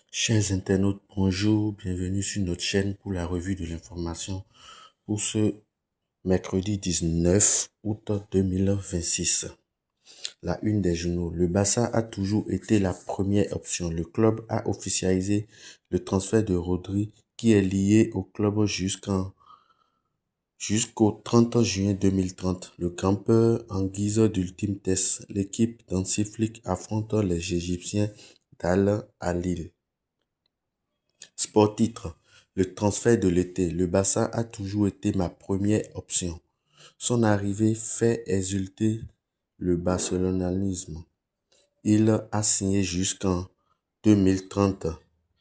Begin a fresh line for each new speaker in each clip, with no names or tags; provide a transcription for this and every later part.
Chers internautes, bonjour, bienvenue sur notre chaîne pour la revue de l'information pour ce mercredi 19 août 2026. La une des journaux. Le Barça a toujours été la première option. Le club a officialisé le transfert de Rodri qui est lié au club jusqu'au 30 juin 2030. Le campeur en guise d'ultime test. L'équipe d'Hansi Flick affronte les Égyptiens d'Al Ahly. Sport titre, le transfert de l'été. Le Barça a toujours été ma première option. Son arrivée fait exulter le barcelonanisme. Il a signé jusqu'en 2030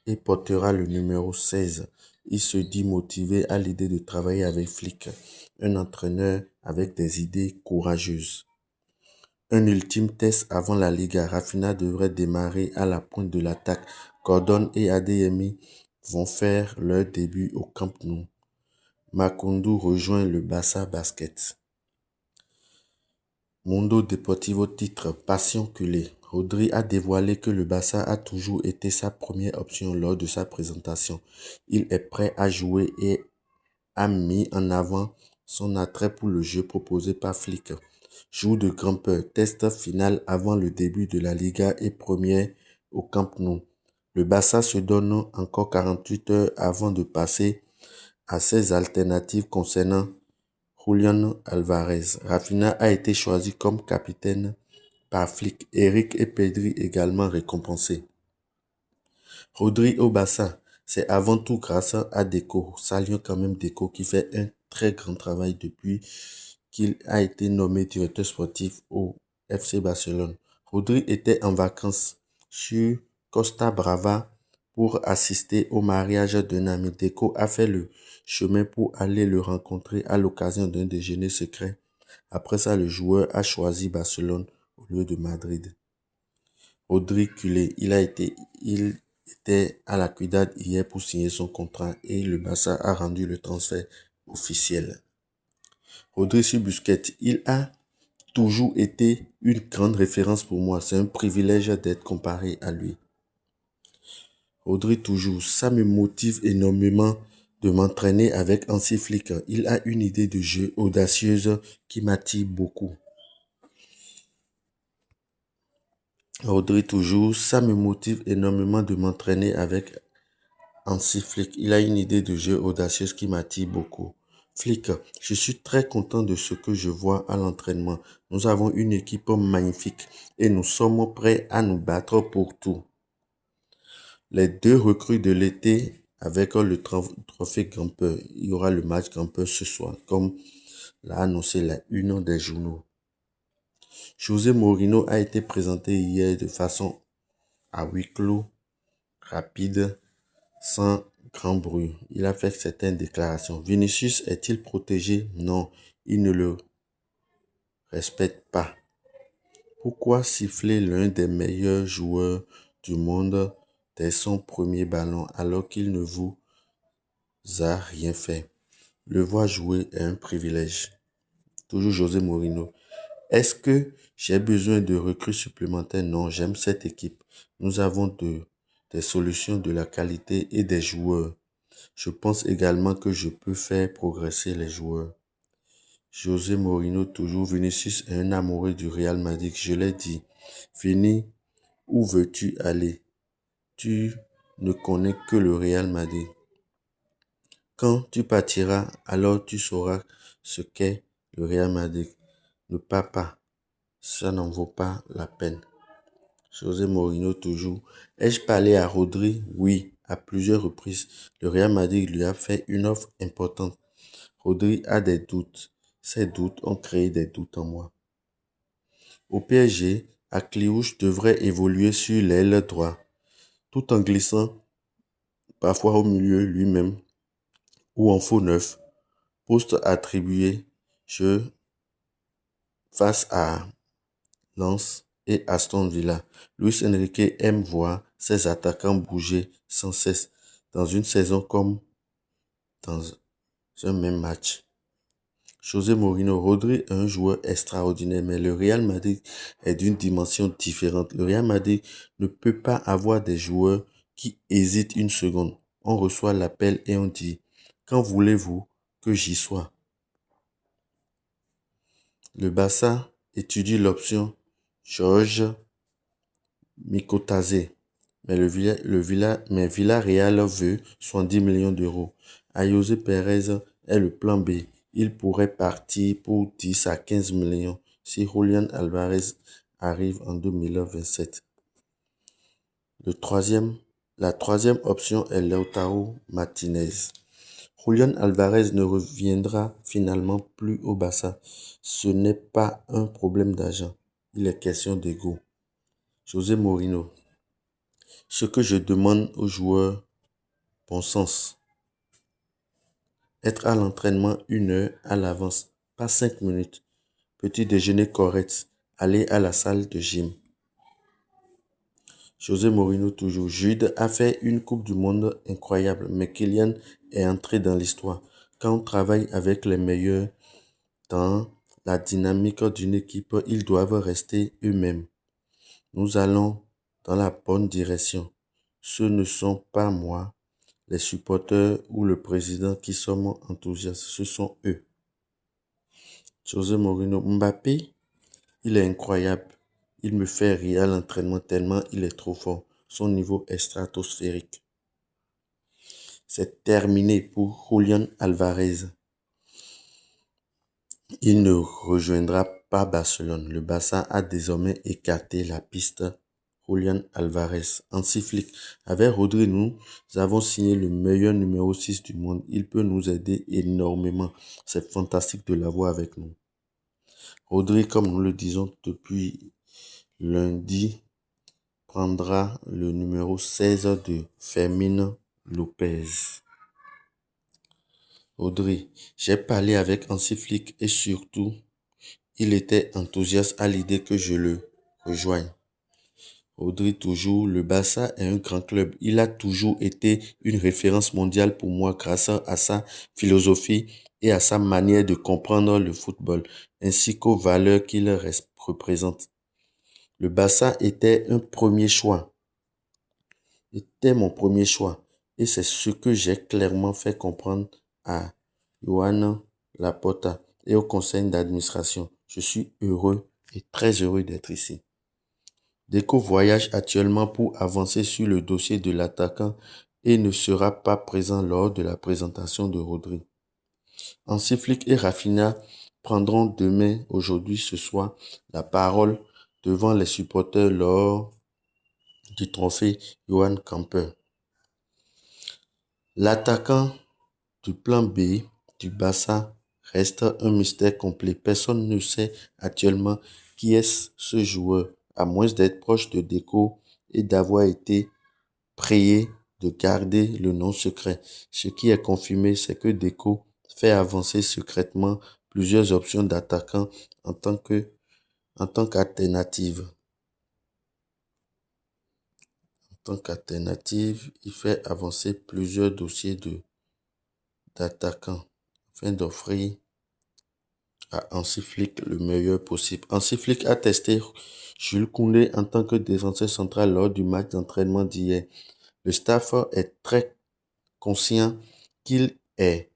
et portera le numéro 16. Il se dit motivé à l'idée de travailler avec Flick, un entraîneur avec des idées courageuses. Un ultime test avant la Liga. Rafinha devrait démarrer à la pointe de l'attaque. Gordon et Adeyemi vont faire leur début au Camp Nou. Makoundou rejoint le Barça Basket. Mundo Deportivo titre Passion culée. Rodri a dévoilé que le Barça a toujours été sa première option lors de sa présentation. Il est prêt à jouer et a mis en avant son attrait pour le jeu proposé par Flick. Jour de grimpeur, test final avant le début de la Liga et première au Camp Nou. Le Barça se donne encore 48 heures avant de passer à ses alternatives concernant Julián Alvarez. Rafinha a été choisi comme capitaine par Flick. Eric et Pedri également récompensés. Rodri au Barça, c'est avant tout grâce à Deco. Saluons quand même Deco qui fait un très grand travail depuis qu'il a été nommé directeur sportif au FC Barcelone. Rodri était en vacances sur Costa Brava pour assister au mariage d'un ami. Deco a fait le chemin pour aller le rencontrer à l'occasion d'un déjeuner secret. Après ça, le joueur a choisi Barcelone au lieu de Madrid. Rodri culé, il était à la Ciudad hier pour signer son contrat et le Barça a rendu le transfert officiel. Rodri sur Busquets, il a toujours été une grande référence pour moi. C'est un privilège d'être comparé à lui. Rodri toujours, ça me motive énormément de m'entraîner avec Hansi Flick. Il a une idée de jeu audacieuse qui m'attire beaucoup. Rodri toujours, ça me motive énormément de m'entraîner avec Hansi Flick. Il a une idée de jeu audacieuse qui m'attire beaucoup. Flick, je suis très content de ce que je vois à l'entraînement. Nous avons une équipe magnifique et nous sommes prêts à nous battre pour tout. Les deux recrues de l'été avec le trophée grimpeur. Il y aura le match grimpeur ce soir, comme l'a annoncé la une des journaux. José Mourinho a été présenté hier de façon à huis clos, rapide, sans grand bruit. Il a fait certaines déclarations. Vinicius est-il protégé? Non, il ne le respecte pas. Pourquoi siffler l'un des meilleurs joueurs du monde dès son premier ballon alors qu'il ne vous a rien fait? Le voir jouer est un privilège. Toujours José Mourinho. Est-ce que j'ai besoin de recrues supplémentaires? Non, j'aime cette équipe. Nous avons des solutions, de la qualité et des joueurs. Je pense également que je peux faire progresser les joueurs. José Mourinho, toujours. Vinicius est un amoureux du Real Madrid. Je l'ai dit. Vini, où veux-tu aller? Tu ne connais que le Real Madrid. Quand tu partiras, alors tu sauras ce qu'est le Real Madrid. Ne pars pas. Ça n'en vaut pas la peine. José Mourinho toujours. Ai-je parlé à Rodri? Oui, à plusieurs reprises. Le Real Madrid lui a fait une offre importante. Rodri a des doutes. Ces doutes ont créé des doutes en moi. Au PSG, Akliouche devrait évoluer sur l'aile droit, tout en glissant parfois au milieu lui-même ou en faux neuf. Poste attribué jeu face à Lens et Aston Villa. Luis Enrique aime voir ses attaquants bouger sans cesse dans une saison comme dans un même match. José Mourinho, Rodri est un joueur extraordinaire, mais le Real Madrid est d'une dimension différente. Le Real Madrid ne peut pas avoir des joueurs qui hésite une seconde. On reçoit l'appel et on dit, quand voulez-vous que j'y sois? Le Barça étudie l'option George Mikotadze, mais Villarreal veut 70 millions d'euros. Ayoze Perez est le plan B. Il pourrait partir pour 10 à 15 millions si Julián Alvarez arrive en 2027. La troisième option est Lautaro Martinez. Julián Alvarez ne reviendra finalement plus au Barça. Ce n'est pas un problème d'argent, il est question d'ego. José Mourinho. Ce que je demande aux joueurs, bon sens. Être à l'entraînement 1 heure à l'avance, pas 5 minutes. Petit déjeuner correct. Aller à la salle de gym. José Mourinho toujours. Jude a fait une Coupe du Monde incroyable, mais Kylian est entré dans l'histoire. Quand on travaille avec les meilleurs dans la dynamique d'une équipe, ils doivent rester eux-mêmes. Nous allons dans la bonne direction. Ce ne sont pas moi, les supporters ou le président qui sommes enthousiastes, ce sont eux. José Mourinho. Mbappé, il est incroyable. Il me fait rire à l'entraînement tellement il est trop fort. Son niveau est stratosphérique. C'est terminé pour Julián Alvarez. Il ne rejoindra pas Barcelone. Le Barça a désormais écarté la piste Julián Alvarez. Hansi Flick. Avec Rodri, nous avons signé le meilleur numéro 6 du monde. Il peut nous aider énormément. C'est fantastique de l'avoir avec nous. Rodri, comme nous le disons depuis lundi, prendra le numéro 16 de Fermín López. Rodri, j'ai parlé avec Hansi Flick et surtout, il était enthousiaste à l'idée que je le rejoigne. Rodri toujours, le Barça est un grand club. Il a toujours été une référence mondiale pour moi grâce à sa philosophie et à sa manière de comprendre le football, ainsi qu'aux valeurs qu'il représente. Le Barça était mon premier choix. Et c'est ce que j'ai clairement fait comprendre à Joan Laporta et au conseil d'administration. Je suis heureux et très heureux d'être ici. Deco voyage actuellement pour avancer sur le dossier de l'attaquant et ne sera pas présent lors de la présentation de Rodri. Hansi Flick et Rafinha prendront demain, aujourd'hui, ce soir, la parole devant les supporters lors du trophée Johan Camper. L'attaquant du plan B du Barça reste un mystère complet. Personne ne sait actuellement qui est ce joueur, à moins d'être proche de Deco et d'avoir été prié de garder le nom secret. Ce qui est confirmé, c'est que Deco fait avancer secrètement plusieurs options d'attaquants en tant qu'alternative. Il fait avancer plusieurs dossiers d'attaquants afin d'offrir à Hansi Flick le meilleur possible. Hansi Flick a testé Jules Koundé en tant que défenseur central lors du match d'entraînement d'hier. Le staff est très conscient qu'il est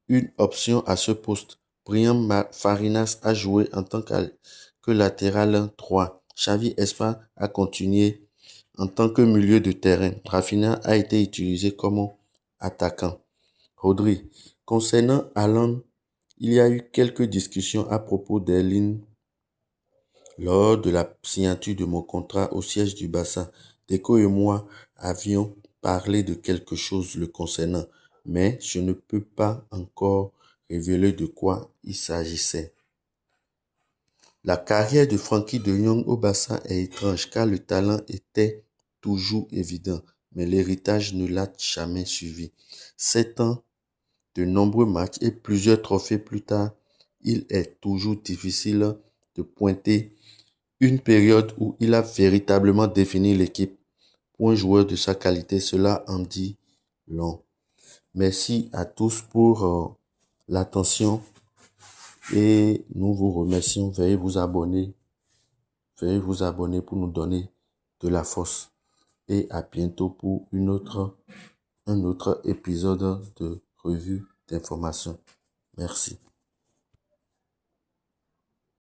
une option à ce poste. Brian Farinas a joué en tant que latéral 3. Xavi Espa a continué en tant que milieu de terrain. Rafinha a été utilisé comme attaquant. Rodri. Concernant Haaland, il y a eu quelques discussions à propos d'Erling lors de la signature de mon contrat au siège du Barça. Deco et moi avions parlé de quelque chose le concernant, mais je ne peux pas encore révéler de quoi il s'agissait. La carrière de Frenkie de Jong au Barça est étrange car le talent était toujours évident, mais l'héritage ne l'a jamais suivi. 7 ans, de nombreux matchs et plusieurs trophées plus tard, il est toujours difficile de pointer une période où il a véritablement défini l'équipe. Pour un joueur de sa qualité, cela en dit long. Merci à tous pour l'attention et nous vous remercions. Veuillez vous abonner pour nous donner de la force. et à bientôt pour un autre épisode de revue d'information. Merci.